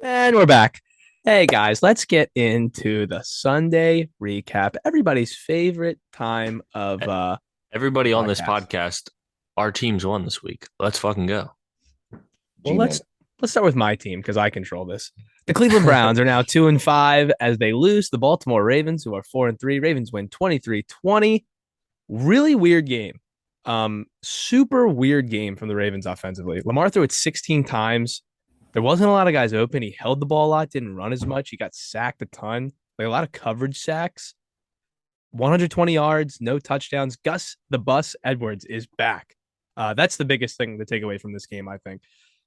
And we're back. Hey guys, let's get into the Sunday recap. Everybody's favorite time of E- Everybody on this podcast. podcast, our teams won this week. Let's fucking go. Well, G-Man. let's start with my team because I control this. The Cleveland Browns are now 2-5 as they lose the Baltimore Ravens, who are 4-3. Ravens win 23-20. Really weird game. Super weird game from the Ravens offensively. Lamar threw it 16 times. There wasn't a lot of guys open. He held the ball a lot, didn't run as much. He got sacked a ton, like a lot of coverage sacks. 120 yards, no touchdowns. Gus the Bus Edwards is back. That's the biggest thing to take away from this game, I think.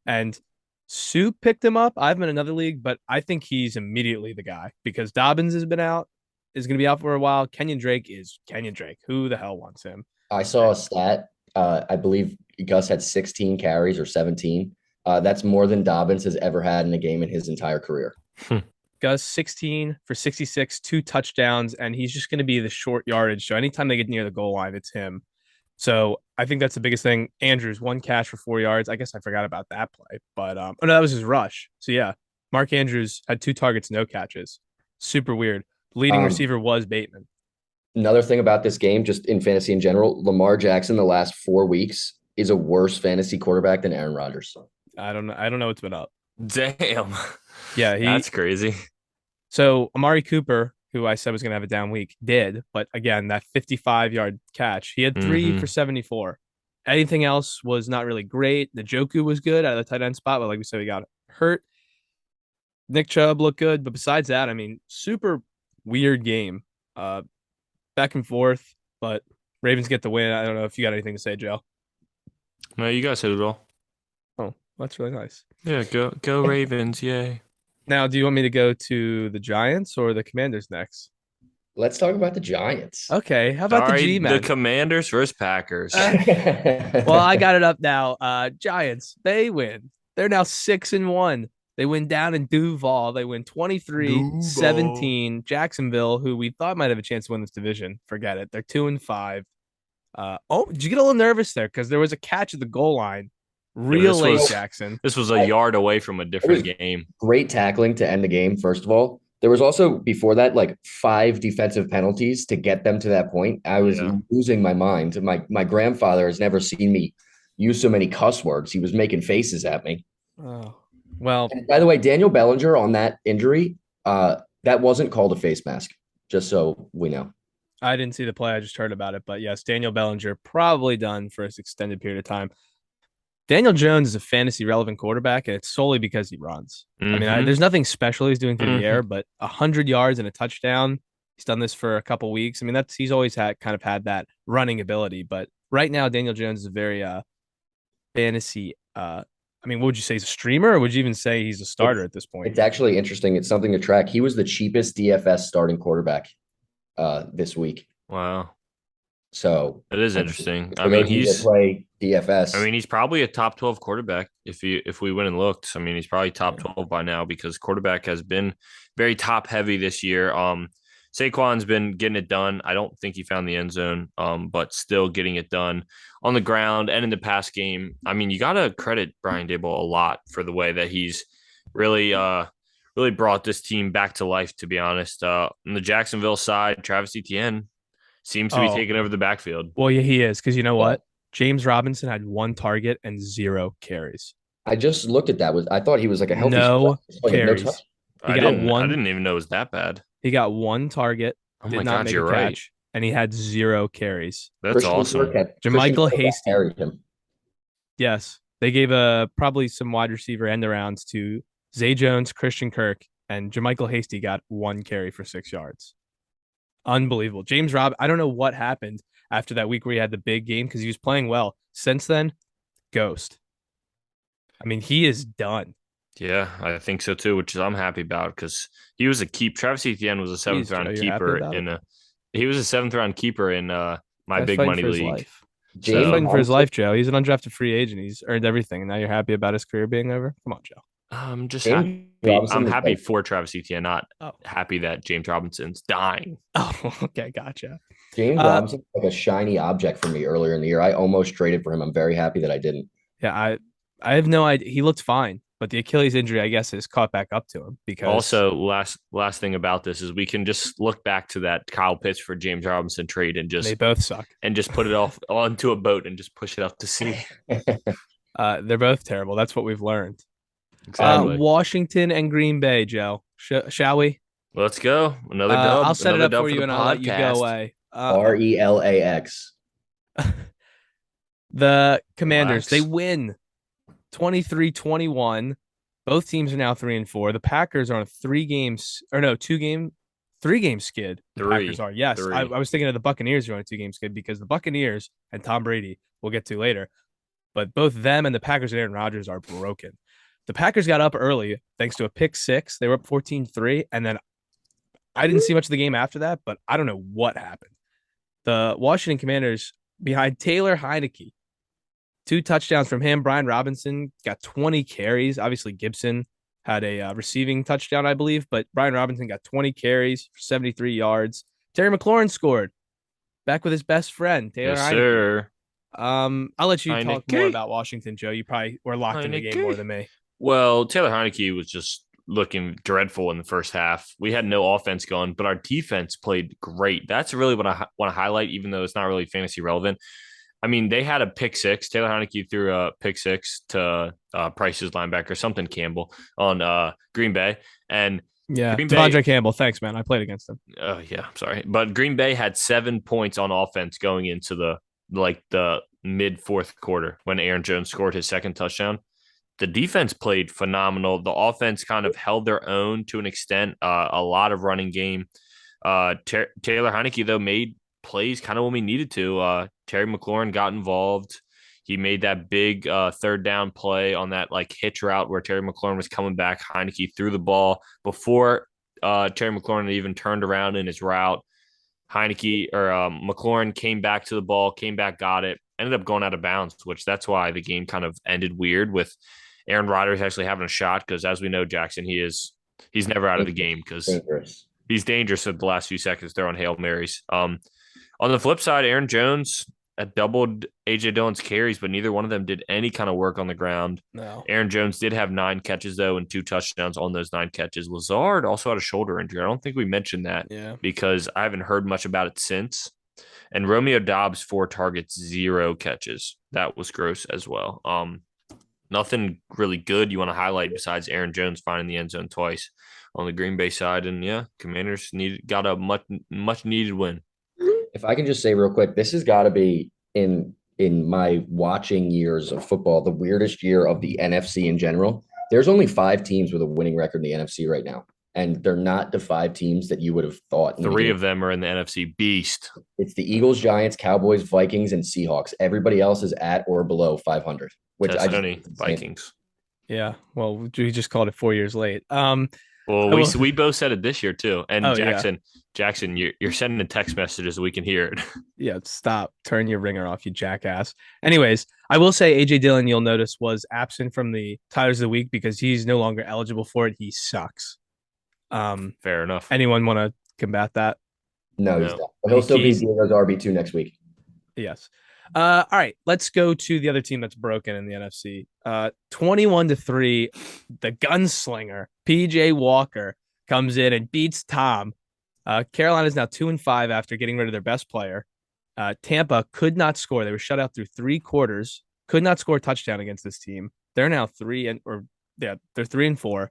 And Soup picked him up. I've been in another league, but I think he's immediately the guy because Dobbins has been out, is going to be out for a while. Kenyon Drake is Kenyon Drake. Who the hell wants him? I saw a stat. I believe Gus had 16 carries or 17. That's more than Dobbins has ever had in a game in his entire career. Gus 16 for 66, two touchdowns, and he's just going to be the short yardage. So anytime they get near the goal line, it's him. So I think that's the biggest thing. Andrews, one catch for 4 yards. I guess I forgot about that play, but oh no, that was his rush. So yeah, Mark Andrews had two targets, no catches. Super weird. Leading Um, receiver was Bateman. Another thing about this game, just in fantasy in general, Lamar Jackson the last 4 weeks is a worse fantasy quarterback than Aaron Rodgers. I don't know. I don't know what's been up. Damn. Yeah, he That's crazy. so Amari Cooper, who I said was going to have a down week, did. But again, that 55-yard catch, he had three hmm for 74. Anything else was not really great. The Joku was good at the tight end spot, but like we said, he got hurt. Nick Chubb looked good, but besides that, I mean, super weird game. Uh, Back and forth, but Ravens get the win. I don't know if you got anything to say, Joe. No, you guys hit it all. Oh, that's really nice. Yeah, go Ravens, yay. Now, do you want me to go to the Giants or the Commanders next? Let's talk about the Giants. Okay, how about the Sorry, the G-men? Commanders versus Packers. Well, I got it up now. Giants, they win. They're now 6-1. They win down in Duval. They win Duval. 23-17. Jacksonville, who we thought might have a chance to win this division, forget it. They're 2-5. Did you get a little nervous there? Because there was a catch at the goal line, Yeah, real late, Jackson. this was a yard away from a It was different game. great tackling to end the game, first of all. There was also, before that, like 5 defensive penalties to get them to that point. I was Yeah. losing my mind. My grandfather has never seen me use so many cuss words. He was making faces at me. Oh, well, And by the way, Daniel Bellinger on that injury, that wasn't called a face mask, just so we know. I didn't see the play. I just heard about it. But yes, Daniel Bellinger probably done for an extended period of time. Daniel Jones is a fantasy relevant quarterback, and it's solely because he runs. I mean, hmm there's nothing special he's doing through the hmm air, but 100 yards and a touchdown. He's done this for a couple weeks. I mean, that's he's always had kind of had that running ability. But right now, Daniel Jones is a very fantasy. I mean, what would you say? He's a streamer, or would you even say he's a starter It's at this point? it's actually interesting. It's something to track. He was the cheapest DFS starting quarterback this week. Wow. So It is interesting. for those of you that play I DFS, mean, he's probably a top 12 quarterback if we went and looked. I mean, he's probably top Yeah. 12 by now because quarterback has been very top heavy this year. Saquon's been getting it done. I don't think he found the end zone, but still getting it done on the ground and in the pass game. I mean, you got to credit Brian Dable a lot for the way that he's really really brought this team back to life, to be honest. On the Jacksonville side, Travis Etienne seems to be Oh, taking over the backfield. well, yeah, he is because you know yeah, what? James Robinson had one target and zero carries. I just looked at that. Was I thought he was like a healthy scratch. No Like no touch. carries. He got I one. didn't even know it was that bad. He got one target, Oh did my not God, make a you're right. catch, and he had zero carries. That's awesome. Christian Jermichael Kirk had Hasty. carried him. Yes, they gave probably some wide receiver end arounds to Zay Jones, Christian Kirk, and Jermichael Hasty got one carry for 6 yards. Unbelievable. I don't know what happened after that week where he had the big game because he was playing well. Since then, ghost. I mean, he is done. Yeah, I think so too, which is I'm happy about because he was a keep. Travis Etienne was a seventh Jeez, Joe, round you're happy keeper about it? in a. He was a seventh round keeper in my Guy's big fighting money for his league. life. Guy's James So fighting for his Robinson. life, Joe. He's an undrafted free agent. He's earned everything, and now you're happy about his career being over. Come on, Joe. I'm just happy. James Robinson I'm is happy like for Travis Etienne, not Oh, happy that James Robinson's dying. oh, okay, gotcha. James Uh, Robinson is like a shiny object for me earlier in the year. I almost traded for him. I'm very happy that I didn't. yeah, I have no idea. He looked fine. but the Achilles injury, I guess, has caught back up to him because Also, last thing about this is we can just look back to that Kyle Pitts for James Robinson trade and they both suck. just put it off onto a boat and just push it out to sea. They're both terrible. That's what we've learned. Exactly. Washington and Green Bay, Joe. Shall we? Let's go. Another I'll set it Another up dub for for you, the and I'll let you go podcast. away. RELAX. The Commanders, Relax. they win 23-21. Both teams are now 3-4. The Packers are on three game skid. The Packers are. Yes. I was thinking of the Buccaneers are on a 2-game skid because the Buccaneers and Tom Brady, we'll get to later, but both them and the Packers and Aaron Rodgers are broken. The Packers got up early thanks to a pick six. They were up 14-3, and then I didn't see much of the game after that, but I don't know what happened. The Washington Commanders, behind Taylor Heineke, 2 touchdowns from him. Brian Robinson got 20 carries. Obviously, Gibson had a receiving touchdown, I believe, but Brian Robinson got 20 carries for 73 yards. Terry McLaurin scored, back with his best friend, Taylor Heineke. Sir. I'll let you talk Heineke. more about Washington, Joe. You probably were locked in the game more than me. Well, Taylor Heineke was just looking dreadful in the first half. We had no offense going, but our defense played great. That's really what I want to highlight, even though it's not really fantasy relevant. I mean, they had a pick six. Taylor Heineke threw a pick six to Price's linebacker, something Campbell, on Green Bay. And yeah, Green Devondre Bay, Campbell. Thanks, man. I played against him. Oh, yeah, sorry. But Green Bay had 7 points on offense going into the mid fourth quarter when Aaron Jones scored his second touchdown. The defense played phenomenal. The offense kind of held their own to an extent, a lot of running game. Taylor Heineke, though, made plays kind of when we needed to. Terry McLaurin got involved. He made that big third down play on that hitch route where Terry McLaurin was coming back. Heineke threw the ball before Terry McLaurin even turned around in his route. McLaurin came back to the ball, came back, got it, ended up going out of bounds, which that's why the game kind of ended weird with Aaron Rodgers actually having a shot because, as we know, Jackson, he's never out of the game because he's dangerous at the last few seconds throwing Hail Marys. On the flip side, Aaron Jones doubled A.J. Dillon's carries, but neither one of them did any kind of work on the ground. No. Aaron Jones did have 9 catches, though, and 2 touchdowns on those 9 catches. Lazard also had a shoulder injury. I don't think we mentioned that because I haven't heard much about it since. And Romeo Doubs, 4 targets, 0 catches. That was gross as well. Nothing really good you want to highlight besides Aaron Jones finding the end zone twice on the Green Bay side. And yeah, Commanders got a much needed win. If I can just say real quick, this has got to be in my watching years of football, the weirdest year of the NFC in general. There's only 5 teams with a winning record in the NFC right now. And they're not the 5 teams that you would have thought. 3 of them are in the NFC Beast. It's the Eagles, Giants, Cowboys, Vikings, and Seahawks. Everybody else is at or below 500. Which Vikings. Yeah. Well, we just called it 4 years late. Well, we both said it this year too. And Jackson, you're sending text messages so we can hear it. Yeah, stop. Turn your ringer off, you jackass. Anyways, I will say A.J. Dillon, you'll notice, was absent from the Titles of the Week because he's no longer eligible for it. He sucks. Fair enough. Anyone want to combat that? No, he's not. But he'll still be Diego's RB2 next week. Yes. All right, let's go to the other team that's broken in the NFC. 21-3, the gunslinger PJ Walker comes in and beats Tom. Carolina is now 2-5 after getting rid of their best player. Tampa could not score. They were shut out through 3 quarters. Could not score a touchdown against this team. They're now 3-4.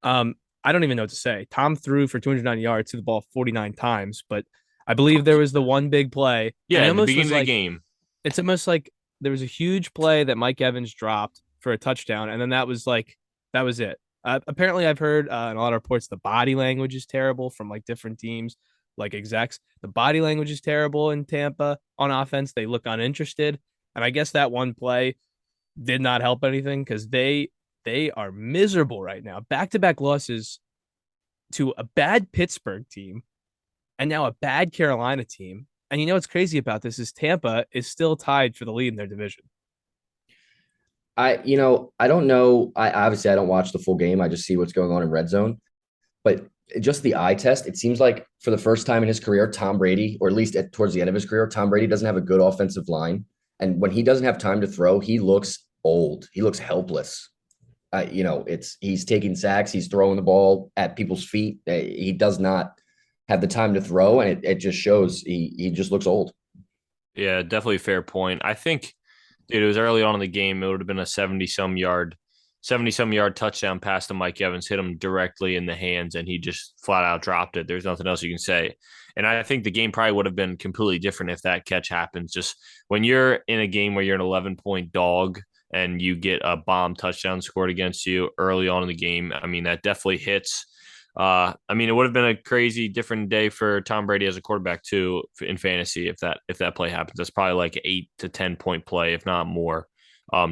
I don't even know what to say. Tom threw for 209 yards to the ball 49 times, but I believe there was the one big play. Yeah, at the beginning of the game. It's almost like there was a huge play that Mike Evans dropped for a touchdown, and then that was it. Apparently, I've heard in a lot of reports the body language is terrible from different teams, like execs. The body language is terrible in Tampa on offense. They look uninterested, and I guess that one play did not help anything because they are miserable right now. Back-to-back losses to a bad Pittsburgh team and now a bad Carolina team. And you know what's crazy about this is Tampa is still tied for the lead in their division. I don't know. I don't watch the full game. I just see what's going on in red zone. But just the eye test, it seems like for the first time in his career, Tom Brady, or at least towards the end of his career, Tom Brady doesn't have a good offensive line. And when he doesn't have time to throw, he looks old. He looks helpless. he's taking sacks, he's throwing the ball at people's feet. He does not have the time to throw, and it just shows he just looks old. Yeah, definitely a fair point. I think, dude, it was early on in the game. It would have been a 70 some yard touchdown pass to Mike Evans, hit him directly in the hands, and he just flat out dropped it. There's nothing else you can say. And I think the game probably would have been completely different if that catch happens. Just when you're in a game where you're an 11-point dog and you get a bomb touchdown scored against you early on in the game, I mean, that definitely hits. I mean, it would have been a crazy different day for Tom Brady as a quarterback too in fantasy if that play happens. That's probably like an 8 to 10 point play, if not more.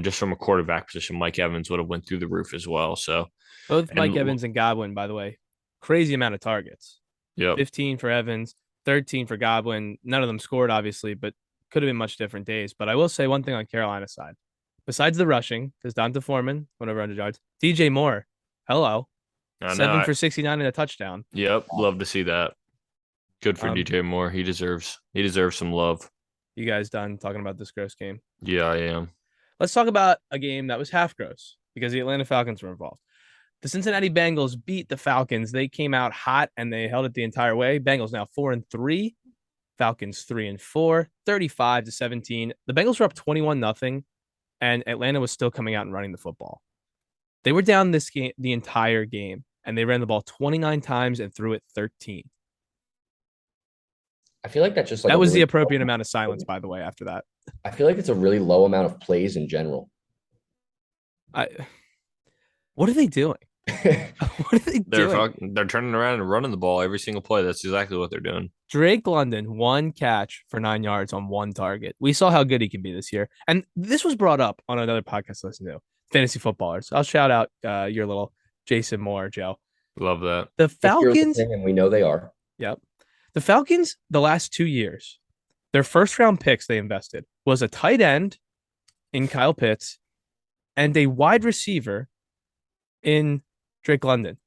Just from a quarterback position, Mike Evans would have went through the roof as well. So Both Mike and Evans and Godwin, by the way, crazy amount of targets. yep, 15 for Evans, 13 for Godwin. None of them scored, obviously, but could have been much different days. But I will say one thing on Carolina's side. Besides the rushing, because Donta Foreman went over 100 yards. DJ Moore, hello. I know. 7 for 69 and a touchdown. Yep, love to see that. Good for DJ Moore. He deserves some love. You guys done talking about this gross game? Yeah, I am. Let's talk about a game that was half gross because the Atlanta Falcons were involved. The Cincinnati Bengals beat the Falcons. They came out hot and they held it the entire way. Bengals now 4-3. Falcons 3-4, 35-17. The Bengals were up 21-0, and Atlanta was still coming out and running the football. They were down this game the entire game, and they ran the ball 29 times and threw it 13. I feel like that's just like that was the appropriate amount of silence, by the way, after that. I feel like it's a really low amount of plays in general. What are they doing? What are they doing? They're turning around and running the ball every single play. That's exactly what they're doing. Drake London, 1 catch for 9 yards on 1 target. We saw how good he can be this year. And this was brought up on another podcast I listened to, Fantasy Footballers. I'll shout out your little Jason Moore, Joe. Love that. The Falcons. And we know they are. Yep. The Falcons, the last 2 years, their first round picks they invested was a tight end in Kyle Pitts and a wide receiver in Drake London.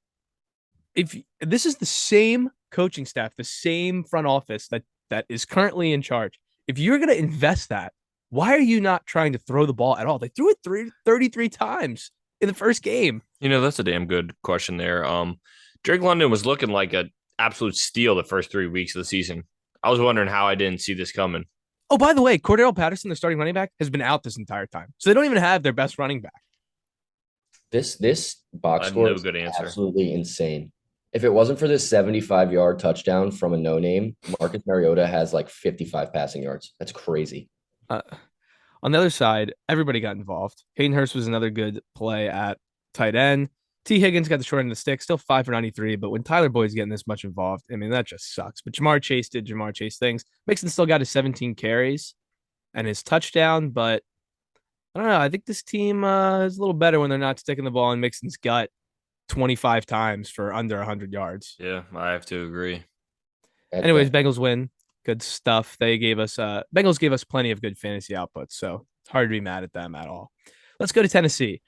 If this is the same coaching staff, the same front office that is currently in charge, if you're going to invest that, why are you not trying to throw the ball at all? They threw it 33 times in the first game. That's a damn good question there. Drake London was looking like an absolute steal the first 3 weeks of the season. I was wondering how I didn't see this coming. Oh, by the way, Cordero Patterson, the starting running back, has been out this entire time. So they don't even have their best running back. This box score is absolutely insane. If it wasn't for this 75-yard touchdown from a no-name, Marcus Mariota has like 55 passing yards. That's crazy. On the other side, everybody got involved. Hayden Hurst was another good play at tight end. T. Higgins got the short end of the stick, still 5 for 93. But when Tyler Boyd's getting this much involved, I mean, that just sucks. But Jamar Chase did Jamar Chase things. Mixon still got his 17 carries and his touchdown. But I don't know. I think this team is a little better when they're not sticking the ball in Mixon's gut 25 times for under 100 yards. Yeah, I have to agree. Anyways, Bengals win. Good stuff. Bengals gave us plenty of good fantasy outputs, so it's hard to be mad at them at all. Let's go to Tennessee.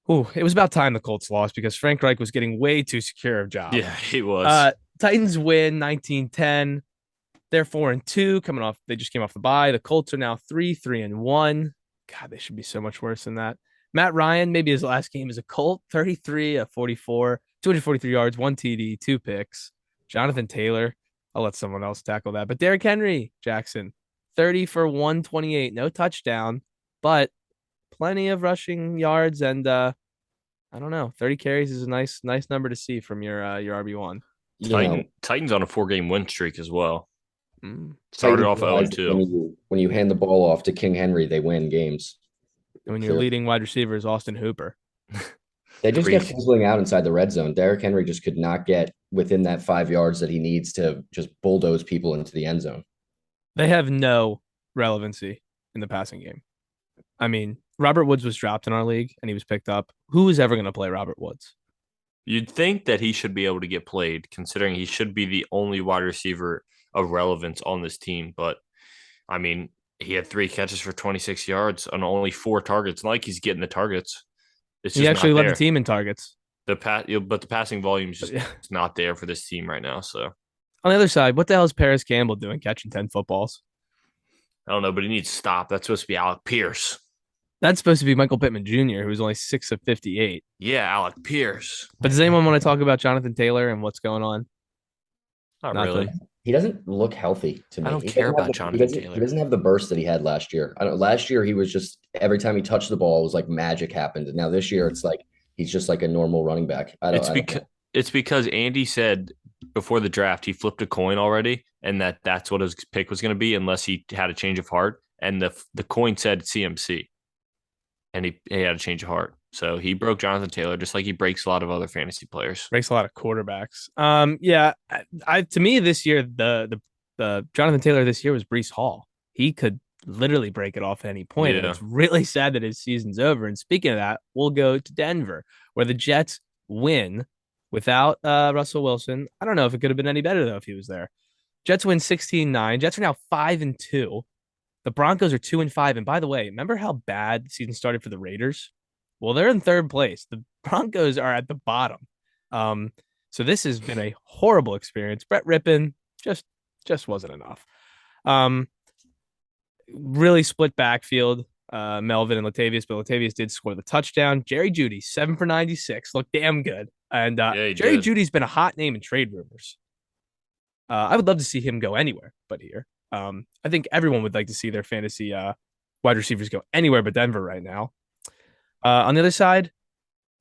Ooh, it was about time the Colts lost because Frank Reich was getting way too secure of job. Yeah, he was. Titans win 19-10. They're 4-2 coming off. They just came off the bye. The Colts are now 3-1. God, they should be so much worse than that. Matt Ryan, maybe his last game as a Colt, 33-44, 243 yards, 1 TD, 2 picks. Jonathan Taylor, I'll let someone else tackle that. But Derrick Henry, Jackson, 30 for 128, no touchdown, but plenty of rushing yards. And I don't know, 30 carries is a nice number to see from your RB1. Titans on a 4-game win streak as well. Started off 0-2. When you hand the ball off to King Henry, they win games. When your leading wide receiver is Austin Hooper. They just get fizzling out inside the red zone. Derrick Henry just could not get within that 5 yards that he needs to just bulldoze people into the end zone. They have no relevancy in the passing game. I mean, Robert Woods was dropped in our league and he was picked up. Who is ever going to play Robert Woods? You'd think that he should be able to get played, considering he should be the only wide receiver of relevance on this team. But, I mean, he had 3 catches for 26 yards on only 4 targets. Not like he's getting the targets. It's just he actually led the team in targets. But the passing volume is just not there for this team right now. So on the other side, what the hell is Paris Campbell doing catching 10 footballs? I don't know, but he needs to stop. That's supposed to be Alec Pierce. That's supposed to be Michael Pittman Jr., who's only 6 of 58. Yeah, Alec Pierce. But does anyone want to talk about Jonathan Taylor and what's going on? Not really. Nothing. He doesn't look healthy to I me. don't He care doesn't have about the, he Jonathan doesn't he Taylor. doesn't have the burst that he had last year. I don't last year he was just every time he touched the ball it was like magic happened. And now this year it's like he's just like a normal running back. It's I don't because know. Andy said before the draft he flipped a coin already, and that's what his pick was going to be, unless he had a change of heart. And the coin said CMC, and he had a change of heart. So he broke Jonathan Taylor just like he breaks a lot of other fantasy players. Breaks a lot of quarterbacks. Yeah, I to me this year the Jonathan Taylor this year was Breece Hall. He could literally break it off at any point, and Yeah. it's really sad that his season's over. And speaking of that, we'll go to Denver, where the Jets win without Russell Wilson. I don't know if it could have been any better though if he was there. Jets win 16-9. Jets are now 5-2. The Broncos are 2-5. And by the way, remember how bad the season started for the Raiders? Well, they're in third place. The Broncos are at the bottom. Um, so this has been a horrible experience. Brett Rippon just wasn't enough. Um, really split backfield. Melvin and Latavius, but Latavius did score the touchdown. Jerry Jeudy, 7 for 96, looked damn good. And Yeah, he Jerry did. Judy's been a hot name in trade rumors. I would love to see him go anywhere but here. I think everyone would like to see their fantasy wide receivers go anywhere but Denver right now. On the other side,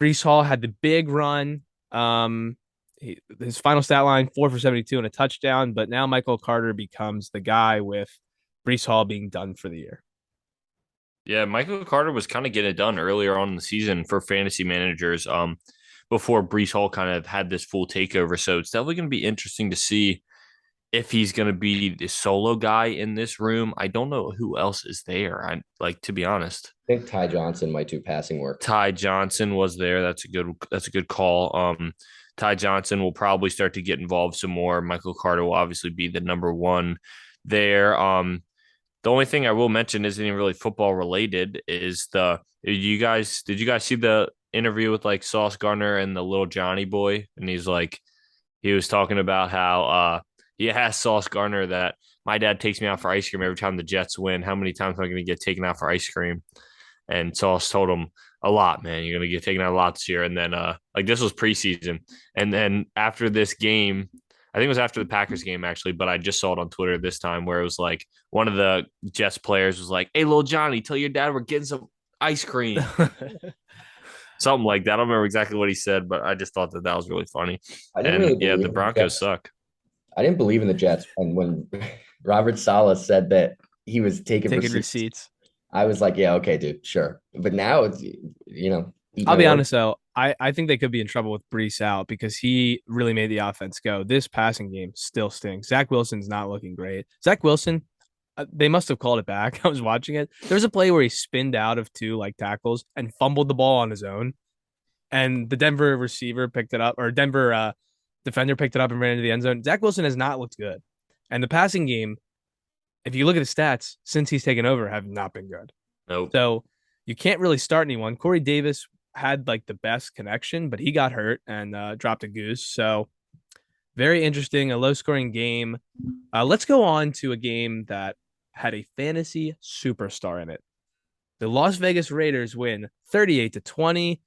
Brees Hall had the big run. His final stat line 4 for 72 and a touchdown. But now Michael Carter becomes the guy with Brees Hall being done for the year. Yeah, Michael Carter was kind of getting it done earlier on in the season for fantasy managers. Before Brees Hall kind of had this full takeover. So it's definitely going to be interesting to see if he's going to be the solo guy in this room. I don't know who else is there. I like, to be honest. I think Ty Johnson might do passing work. Ty Johnson was there. That's a good call. Ty Johnson will probably start to get involved some more. Michael Carter will obviously be the number one there. The only thing I will mention isn't even really football related is did you guys see the interview with like Sauce Gardner and the little Johnny boy? And he was talking about how he asked Sauce Gardner that my dad takes me out for ice cream every time the Jets win. How many times am I going to get taken out for ice cream? And Sauce told him a lot, man. You're going to get taken out a lot this year. And then like this was preseason. And then after this game, I think it was after the Packers game actually, but I just saw it on Twitter this time where it was like one of the Jets players was like, "Hey, little Johnny, tell your dad we're getting some ice cream." Something like that. I don't remember exactly what he said, but I just thought that was really funny. I didn't And really yeah, believe the in the Broncos Jets. suck. I didn't believe in the Jets, and when Robert Saleh said that he was taking Taking receipts, receipts. I was like, yeah, okay, dude, sure. But now it's eat I'll my be words. honest though, I think they could be in trouble with Brees out because he really made the offense go. This passing game still stinks. Zach Wilson's not looking great. Zach Wilson, they must have called it back. I was watching it. There was a play where he spinned out of two like tackles and fumbled the ball on his own, and the Denver receiver picked it up, or Denver defender picked it up and ran into the end zone. Zach Wilson has not looked good, and the passing game, if you look at the stats since he's taken over, have not been good. Nope. So you can't really start anyone. Corey Davis had like the best connection, but he got hurt and dropped a goose. So very interesting, a low scoring game. Let's go on to a game that had a fantasy superstar in it. The Las Vegas Raiders win 38-20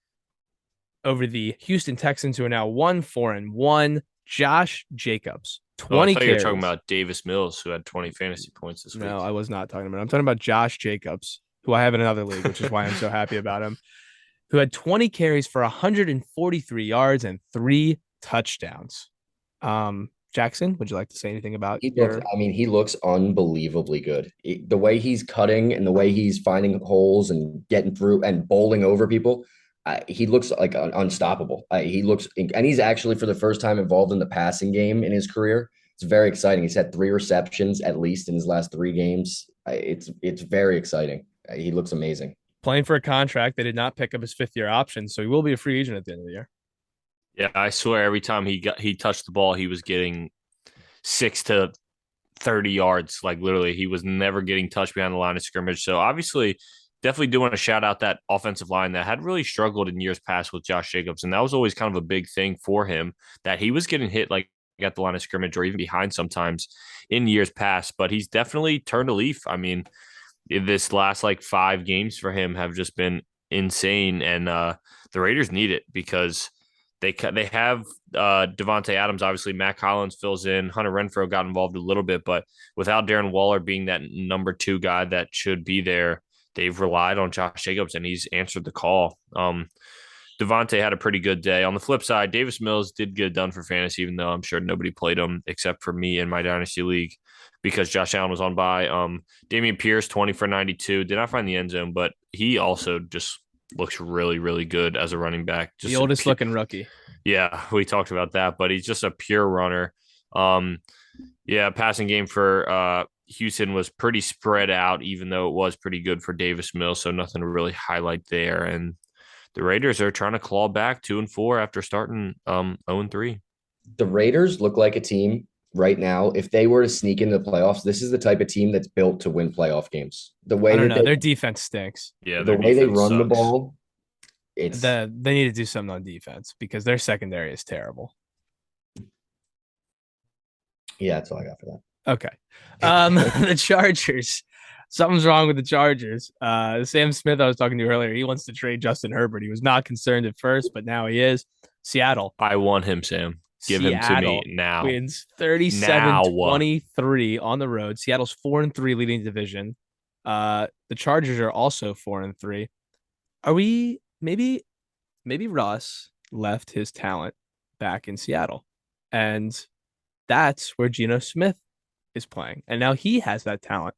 over the Houston Texans, who are now 1-4-1. Josh Jacobs, Oh, I 20 thought you were carries. talking about Davis Mills, who had 20 fantasy points this week. No, I was not talking about him. I'm talking about Josh Jacobs, who I have in another league, which is why I'm so happy about him, who had 20 carries for 143 yards and 3 touchdowns. Jackson, would you like to say anything about your? He looks unbelievably good. The way he's cutting and the way he's finding holes and getting through and bowling over people, he looks like unstoppable. And he's actually for the first time involved in the passing game in his career. It's very exciting. He's had 3 receptions at least in his last 3 games. It's very exciting. He looks amazing. Playing for a contract? They did not pick up his 5th-year option, so he will be a free agent at the end of the year. Yeah, I swear every time he touched the ball, he was getting 6 to 30 yards. Like literally, he was never getting touched behind the line of scrimmage. So obviously, definitely do want to shout out that offensive line that had really struggled in years past with Josh Jacobs. And that was always kind of a big thing for him, that he was getting hit like at the line of scrimmage or even behind sometimes in years past. But he's definitely turned a leaf. I mean, this last like 5 games for him have just been insane, and the Raiders need it because they have Devontae Adams. Obviously, Matt Collins fills in. Hunter Renfrow got involved a little bit, but without Darren Waller being that number 2 guy that should be there, they've relied on Josh Jacobs, and he's answered the call. Devontae had a pretty good day. On the flip side, Davis Mills did get it done for fantasy, even though I'm sure nobody played him except for me in my dynasty league because Josh Allen was on bye. Damian Pierce, 20 for 92. Did not find the end zone, but he also just looks really, really good as a running back. The Just oldest looking rookie. yeah, we talked about that, but he's just a pure runner. Um, yeah, passing game for Houston was pretty spread out, even though it was pretty good for Davis Mills, so nothing to really highlight there. And the Raiders are trying to claw back 2-4 after starting 0-3. The Raiders look like a team right now. If they were to sneak into the playoffs, this is the type of team that's built to win playoff games. The way I don't that know. Their defense stinks. Yeah, the their way they defense run the sucks. ball, it's They need to do something on defense because their secondary is terrible. yeah, that's all I got for that. Okay. The Chargers. Something's wrong with the Chargers. Sam Smith, I was talking to earlier, he wants to trade Justin Herbert. He was not concerned at first, but now he is. Seattle. I want him, Sam. Give him to me now. Wins 37-23 on the road. Seattle's 4-3 leading the division. The Chargers are also 4-3. Are we maybe Russ left his talent back in Seattle? And that's where Geno Smith is playing. And now he has that talent.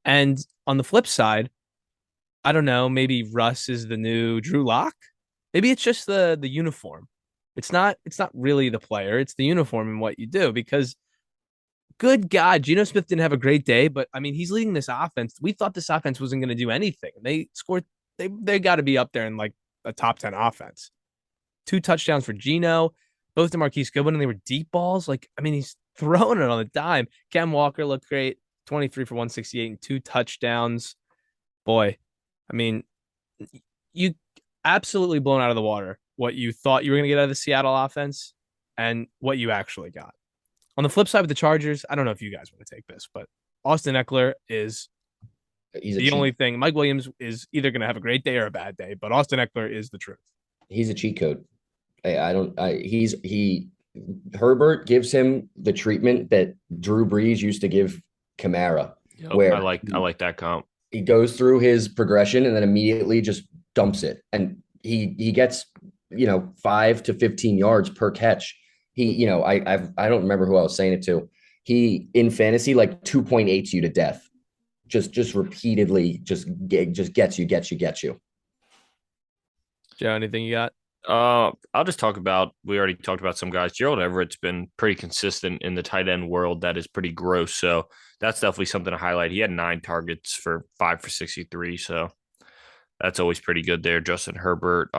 And on the flip side, I don't know, maybe Russ is the new Drew Lock. Maybe it's just the uniform. It's not really the player, it's the uniform and what you do because good God, Geno Smith didn't have a great day, but I mean, he's leading this offense. We thought this offense wasn't going to do anything. They scored they got to be up there in like a top 10 offense. 2 touchdowns for Geno, both to Marquise Goodwin, and they were deep balls. Like, I mean, he's throwing it on the dime. Cam Walker looked great. 23 for 168 and 2 touchdowns. Boy, I mean, you absolutely blown out of the water what you thought you were going to get out of the Seattle offense and what you actually got. On the flip side with the Chargers, I don't know if you guys want to take this, but Austin Eckler is the only thing. Mike Williams is either going to have a great day or a bad day, but Austin Eckler is the truth. He's a cheat code. Herbert gives him the treatment that Drew Brees used to give Kamara. Yep, where I like that comp. He goes through his progression and then immediately just dumps it. And he gets, 5 to 15 yards per catch. He, I don't remember who I was saying it to. He in fantasy like 2.8 you to death. Just repeatedly just gets you. Joe, anything you got? I'll just talk about, we already talked about some guys. Gerald Everett's been pretty consistent in the tight end world. That is pretty gross. So that's definitely something to highlight. He had 9 targets for 5 for 63. So that's always pretty good there. Justin Herbert,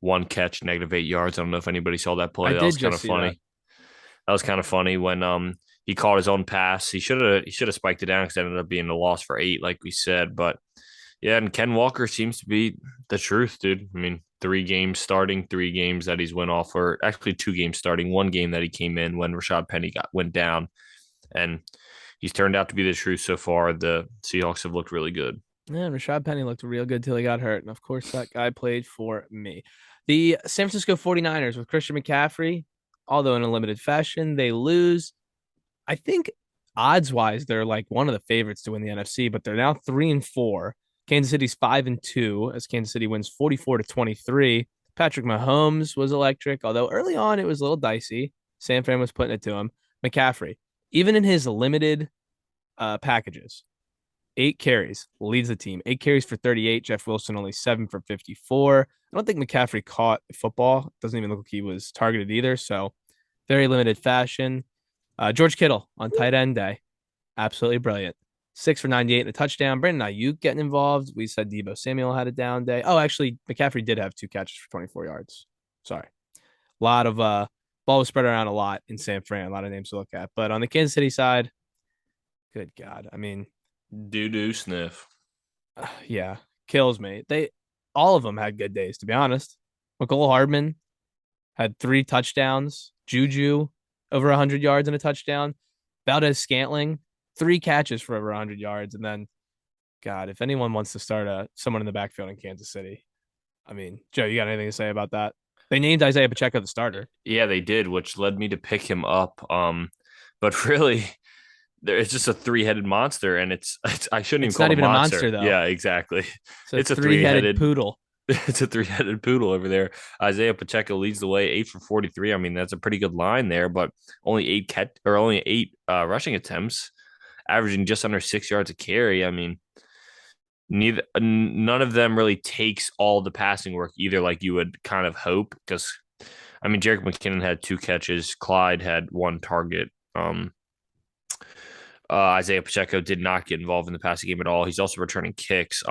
1 catch, -8 yards. I don't know if anybody saw that play. That was kind of funny. That was kind of funny when he caught his own pass. He should have spiked it down because it ended up being a loss for 8, like we said. But yeah, and Ken Walker seems to be the truth, dude. I mean, 3 games starting, 3 games that he's went off, or actually 2 games starting, 1 game that he came in when Rashad Penny went down, and he's turned out to be the truth so far. The Seahawks have looked really good. Yeah, Rashad Penny looked real good till he got hurt, and of course that guy played for me. The San Francisco 49ers with Christian McCaffrey, although in a limited fashion, they lose. I think odds-wise, they're like one of the favorites to win the NFC, but they're now 3-4. Kansas City's 5-2 as Kansas City wins 44-23. Patrick Mahomes was electric, although early on it was a little dicey. San Fran was putting it to him. McCaffrey, even in his limited packages, 8 carries, leads the team. 8 carries for 38. Jeff Wilson only 7 for 54. I don't think McCaffrey caught football. Doesn't even look like he was targeted either. So very limited fashion. George Kittle on tight end day, absolutely brilliant. 6 for 98 and a touchdown. Brandon Ayuk getting involved. We said Deebo Samuel had a down day. Oh, actually, McCaffrey did have 2 catches for 24 yards. Sorry. A lot of ball was spread around a lot in San Fran. A lot of names to look at. But on the Kansas City side, good God. I mean, doo sniff. Yeah, kills me. All of them had good days, to be honest. McCole Hardman had 3 touchdowns. Juju over 100 yards and a touchdown. Valdez Scantling 3 catches for over 100 yards, and then God, if anyone wants to start someone in the backfield in Kansas City, I mean, Joe, you got anything to say about that? They named Isaiah Pacheco the starter. Yeah, they did, which led me to pick him up. But really, it's just a three-headed monster, and it's I shouldn't even It's call not it a even a monster. monster though. Yeah, exactly. It's a It's a three-headed three-headed poodle. it's a three-headed poodle over there. Isaiah Pacheco leads the way, 8 for 43. I mean, that's a pretty good line there, but only eight rushing attempts, averaging just under 6 yards a carry. I mean, none of them really takes all the passing work either, like you would kind of hope. Because I mean, Jerick McKinnon had 2 catches, Clyde had 1 target. Isaiah Pacheco did not get involved in the passing game at all. He's also returning kicks.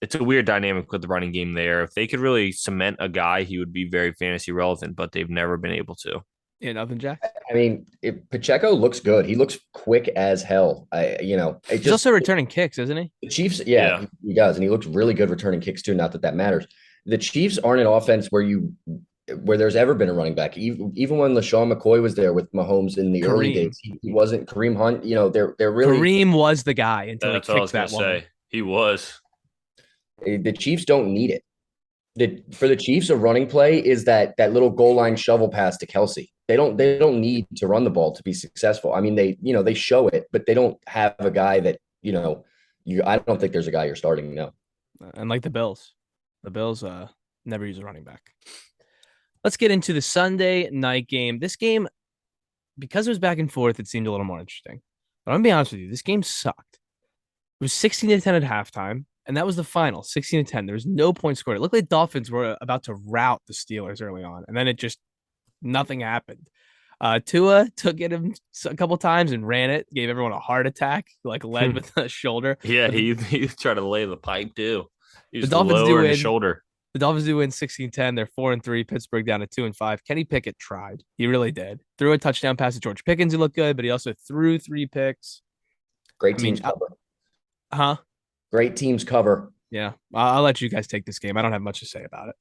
It's a weird dynamic with the running game there. If they could really cement a guy, he would be very fantasy relevant, but they've never been able to. Yeah, nothing, Jack. I mean, Pacheco looks good. He looks quick as hell. It He's just also returning kicks, isn't he? the Chiefs. Yeah, Yeah. he does, and he looks really good returning kicks too. Not that that matters. The Chiefs aren't an offense where there's ever been a running back. Even when LaShawn McCoy was there with Mahomes in the early Kareem. days, he wasn't Kareem Hunt. They're really Kareem was the guy until he That's what I was kicked going that to one. say. He was. the Chiefs don't need it. For the Chiefs, a running play is that little goal line shovel pass to Kelsey. They don't need to run the ball to be successful. I mean, they show it, but they don't have a guy that I don't think there's a guy you're starting now. And like the Bills never use a running back. Let's get into the Sunday night game. This game, because it was back and forth, it seemed a little more interesting. But I'm gonna be honest with you, this game sucked. It was 16-10 at halftime, and that was the final, 16-10. There was no point scored. It looked like Dolphins were about to rout the Steelers early on, and then it just nothing happened. Tua took it a couple times and ran it, gave everyone a heart attack, like led with the shoulder. Yeah, But he tried to lay the pipe too. He the was Dolphins do lower in the win. shoulder. The Dolphins do win 16-10. They're 4-3. Pittsburgh down to 2-5. Kenny Pickett tried. He really did. Threw a touchdown pass to George Pickens, who looked good, but he also threw 3 picks. Great I mean, teams cover. huh? Great teams cover. Yeah. I'll let you guys take this game. I don't have much to say about it.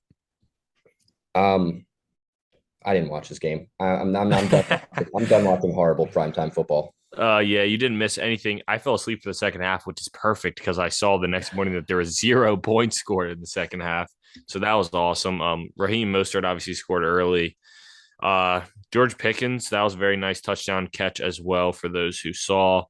I didn't watch this game. I'm done. I'm done watching horrible primetime football. Yeah, you didn't miss anything. I fell asleep for the second half, which is perfect because I saw the next morning that there was 0 points scored in the second half. So that was awesome. Raheem Mostert obviously scored early. George Pickens, that was a very nice touchdown catch as well for those who saw.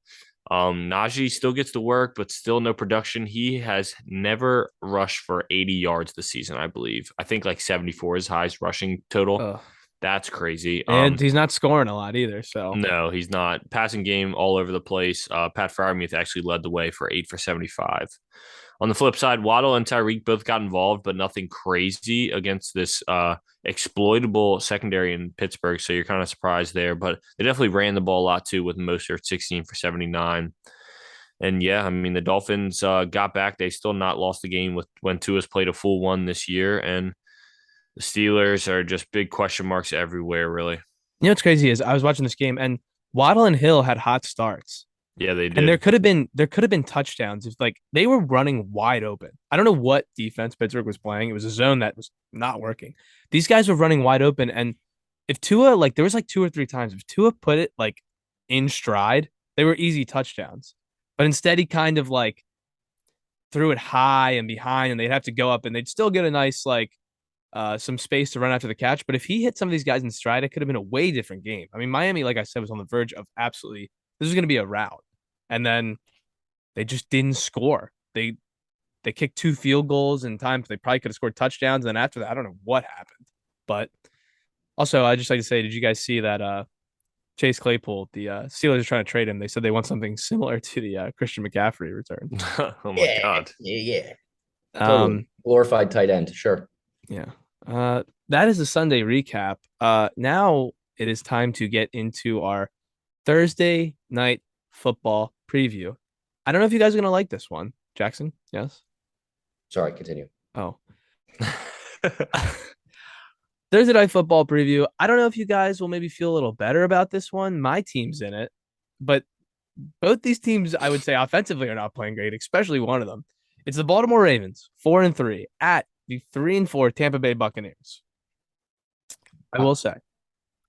Najee still gets to work, but still no production. He has never rushed for 80 yards this season, I believe. I think like 74 is highest rushing total. Ugh. That's crazy. And he's not scoring a lot either. So No, he's not. Passing game all over the place. Pat Freiermuth actually led the way for 8 for 75. On the flip side, Waddle and Tyreek both got involved, but nothing crazy against this exploitable secondary in Pittsburgh. So you're kind of surprised there. But they definitely ran the ball a lot too, with Mostert 16 for 79. And yeah, I mean, the Dolphins got back. They still not lost the game when Tua's played a full one this year. And the Steelers are just big question marks everywhere, really. you know what's crazy is I was watching this game and Waddle and Hill had hot starts. Yeah, they did. And there could have been touchdowns if like they were running wide open. I don't know what defense Pittsburgh was playing. It was a zone that was not working. These guys were running wide open, and if Tua like there was like 2 or 3 times if Tua put it like in stride, they were easy touchdowns. But instead, he kind of like threw it high and behind, and they'd have to go up, and they'd still get a nice like some space to run after the catch. But if he hit some of these guys in stride, it could have been a way different game. I mean, Miami, like I said, was on the verge of absolutely this was going to be a rout. And then they just didn't score. They kicked 2 field goals in time. They probably could have scored touchdowns. And then after that, I don't know what happened. But also, I just like to say, did you guys see that Chase Claypool, the Steelers are trying to trade him? They said they want something similar to the Christian McCaffrey return. Oh my God. Yeah. Totally. Glorified tight end, sure. Yeah. That is the Sunday recap. Now it is time to get into our Thursday night football preview. I don't know if you guys are going to like this one. Jackson, yes? Sorry, continue. Oh. Thursday night football preview. I don't know if you guys will maybe feel a little better about this one. My team's in it, but both these teams, I would say, offensively are not playing great, especially one of them. It's the Baltimore Ravens, 4-3, at the 3-4 Tampa Bay Buccaneers. I will say.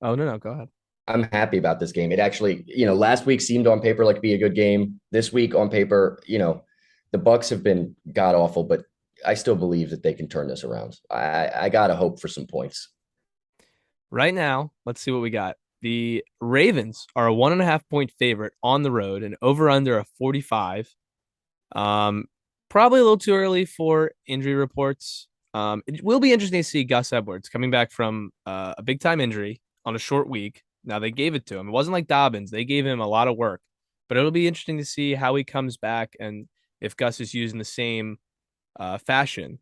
Oh, no, go ahead. I'm happy about this game. It actually, last week seemed on paper like to be a good game. This week on paper, the the Bucks have been god awful, but I still believe that they can turn this around. I gotta hope for some points. Right now, let's see what we got. The Ravens are a 1.5 point favorite on the road and over under a 45. Probably a little too early for injury reports. It will be interesting to see Gus Edwards coming back from a big time injury on a short week. Now they gave it to him. It wasn't like Dobbins. They gave him a lot of work, but it'll be interesting to see how he comes back and if Gus is using the same fashion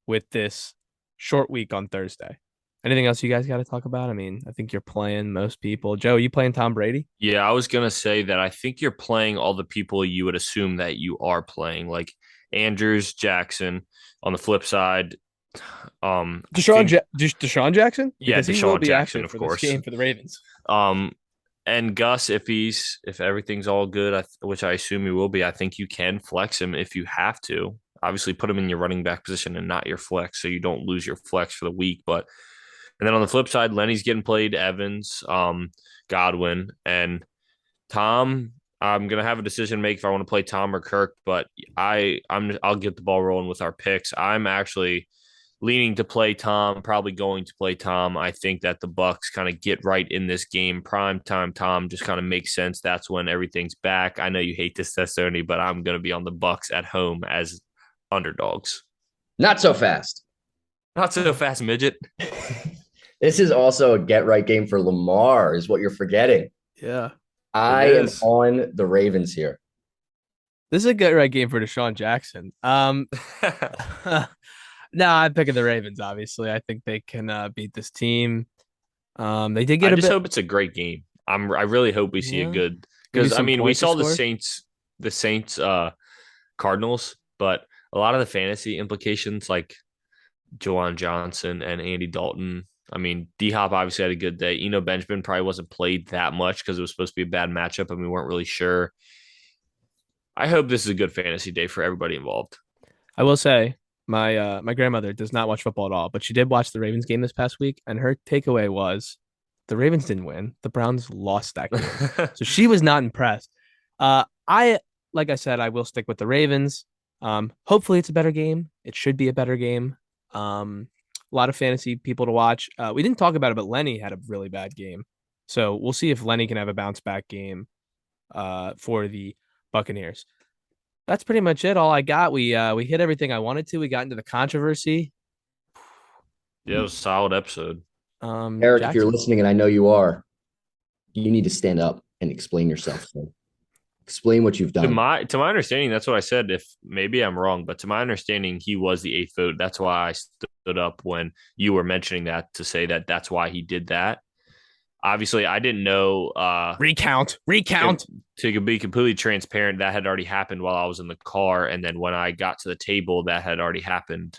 with this short week on Thursday. Anything else you guys got to talk about? I mean, I think you're playing most people. Joe, are you playing Tom Brady? Yeah, I was gonna say that I think you're playing all the people you would assume that you are playing, like Andrews, Jackson. On the flip side, Deshaun Jackson? Yeah, Because he will Deshaun be Jackson, active of for course. this game for the Ravens. Um, and Gus, if everything's all good, which I assume he will be, I think you can flex him if you have to. Obviously, put him in your running back position and not your flex, so you don't lose your flex for the week. But and then on the flip side, Lenny's getting played, Evans, Godwin, and Tom. I'm gonna have a decision to make if I want to play Tom or Kirk, but I'll get the ball rolling with our picks. I'm actually leaning to play Tom, probably going to play Tom. I think that the Bucks kind of get right in this game. Prime time Tom just kind of makes sense. That's when everything's back. I know you hate this, Tony, but I'm going to be on the Bucks at home as underdogs. Not so fast. Not so fast, midget. This is also a get right game for Lamar, is what you're forgetting. Yeah. I am on the Ravens here. This is a get right game for Deshaun Jackson. No, I'm picking the Ravens, obviously. I think they can beat this team. They did get I just hope it's a great game. I really hope we see a good, because I mean, we saw the Saints Cardinals, but a lot of the fantasy implications, like Juwan Johnson and Andy Dalton. I mean, D-Hop obviously had a good day. Benjamin probably wasn't played that much because it was supposed to be a bad matchup and we weren't really sure. I hope this is a good fantasy day for everybody involved. I will say my grandmother does not watch football at all, but she did watch the Ravens game this past week, and her takeaway was the Ravens didn't win. The Browns lost that game. So she was not impressed. Like I said, I will stick with the Ravens. Hopefully it's a better game. It should be a better game. A lot of fantasy people to watch. We didn't talk about it, but Lenny had a really bad game. So we'll see if Lenny can have a bounce back game for the Buccaneers. That's pretty much it. All I got. We hit everything I wanted to. We got into the controversy. Yeah, it was a solid episode. Eric, if you're listening, and I know you are, you need to stand up and explain yourself. So explain what you've done. To my understanding, that's what I said. If maybe I'm wrong, but to my understanding, he was the 8th vote. That's why I stood up when you were mentioning that to say that that's why he did that. Obviously, I didn't know. Recount. To be completely transparent, that had already happened while I was in the car, and then when I got to the table, that had already happened.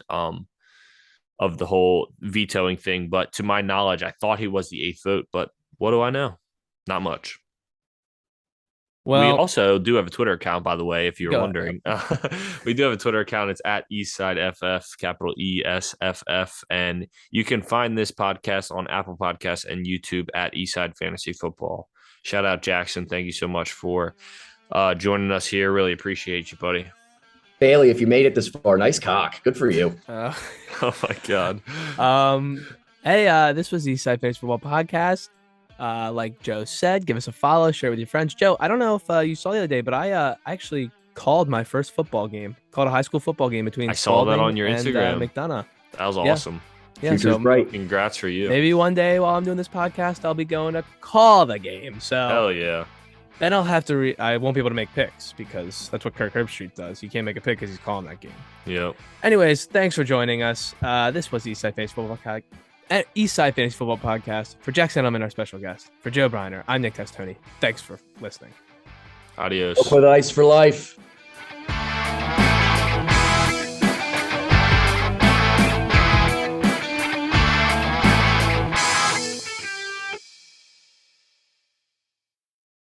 Of the whole vetoing thing, but to my knowledge, I thought he was the 8th vote. But what do I know? Not much. Well, we also do have a Twitter account, by the way, if you're wondering. We do have a Twitter account. It's at EastSideFF, capital ESFF. And you can find this podcast on Apple Podcasts and YouTube at Eastside Fantasy Football. Shout out, Jackson. Thank you so much for joining us here. Really appreciate you, buddy. Bailey, if you made it this far, nice cock. Good for you. Oh, my God. Hey, this was the Eastside Fantasy Football Podcast. Like Joe said, give us a follow, share with your friends. Joe, I don't know if you saw the other day, but I actually called my first football game. Called a high school football game between I saw that on your Instagram. McDonough. That was awesome. Yeah, so right. Congrats for you. Maybe one day while I'm doing this podcast, I'll be going to call the game. So hell yeah. Then I'll have to. I won't be able to make picks because that's what Kirk Herbstreit does. He can't make a pick because he's calling that game. Yep. Anyways, thanks for joining us. This was the Eastside Fantasy Football Podcast. For Jack Sendelman, our special guest. For Joe Briner, I'm Nick Testoni. Thanks for listening. Adios. With ice for life.